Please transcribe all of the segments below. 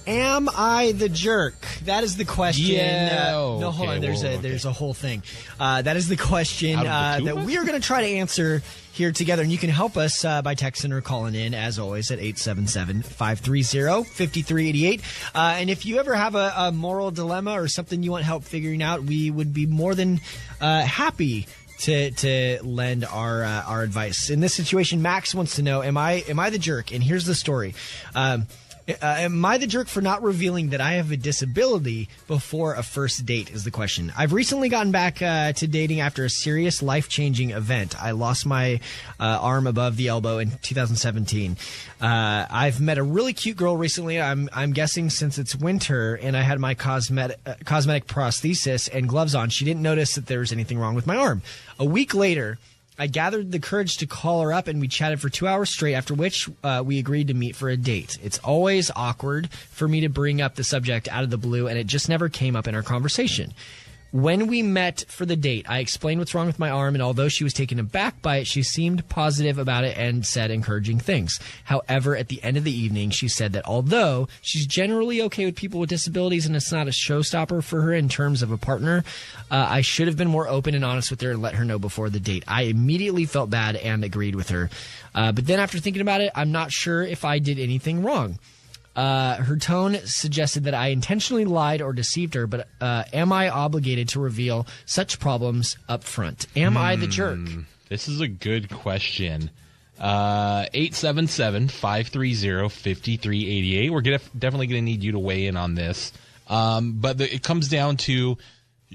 Am I the jerk? That is the question. Yeah. No, hold on. There's a whole thing. That is the question that we are going to try to answer here together. And you can help us by texting or calling in, as always, at 877-530-5388. And if you ever have a moral dilemma or something you want help figuring out, we would be more than happy to lend our advice. In this situation, Max wants to know, am I the jerk? And here's the story. Am I the jerk for not revealing that I have a disability before a first date is the question. I've recently gotten back to dating after a serious life-changing event. I lost my arm above the elbow in 2017. I've met a really cute girl recently. I'm guessing since it's winter and I had my cosmetic prosthesis and gloves on, she didn't notice that there was anything wrong with my arm. A week later, I gathered the courage to call her up and we chatted for 2 hours straight, after which we agreed to meet for a date. It's always awkward for me to bring up the subject out of the blue, and it just never came up in our conversation. When we met for the date, I explained what's wrong with my arm, and although she was taken aback by it, she seemed positive about it and said encouraging things. However, at the end of the evening, she said that although she's generally okay with people with disabilities and it's not a showstopper for her in terms of a partner, I should have been more open and honest with her and let her know before the date. I immediately felt bad and agreed with her. But then after thinking about it, I'm not sure if I did anything wrong. Her tone suggested that I intentionally lied or deceived her, but am I obligated to reveal such problems up front? Am I the jerk? This is a good question. 877-530-5388. We're definitely going to need you to weigh in on this. But it comes down to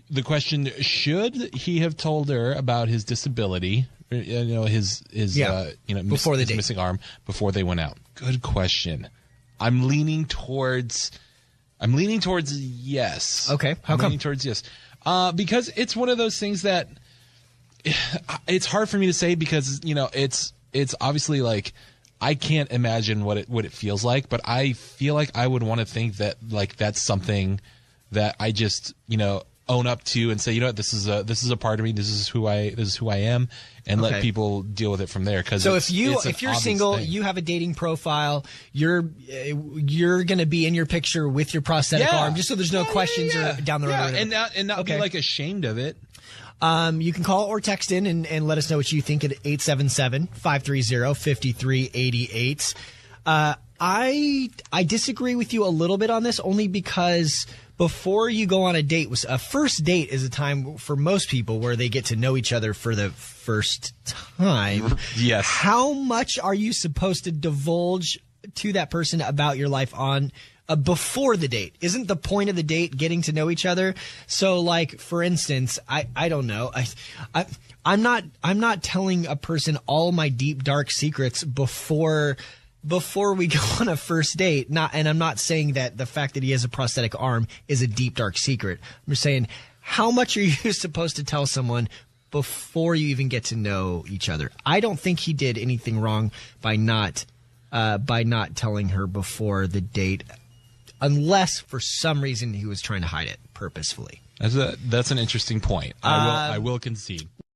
the question, should he have told her about his disability, his missing arm before they went out? Good question. I'm leaning towards yes. Okay. How come? Leaning towards yes. Because it's one of those things that it's hard for me to say because, it's obviously like I can't imagine what it feels like, but I feel like I would want to think that like that's something that I just, own up to and say, this is a part of me. This is who I am, and let people deal with it from there. Because so if you're single, you have a dating profile, you're going to be in your picture with your prosthetic arm, just so there's no questions or down the road. And not be like ashamed of it. You can call or text in and let us know what you think at 877-530-5388. I disagree with you a little bit on this, only because before you go on a date, a first date is a time for most people where they get to know each other for the first time. Yes. How much are you supposed to divulge to that person about your life on before the date? Isn't the point of the date getting to know each other? So, like, for instance, I don't know. I'm not telling a person all my deep, dark secrets before we go on a first date. And I'm not saying that the fact that he has a prosthetic arm is a deep, dark secret. I'm just saying, how much are you supposed to tell someone before you even get to know each other? I don't think he did anything wrong by not telling her before the date, unless for some reason he was trying to hide it purposefully. That's an interesting point. I will concede.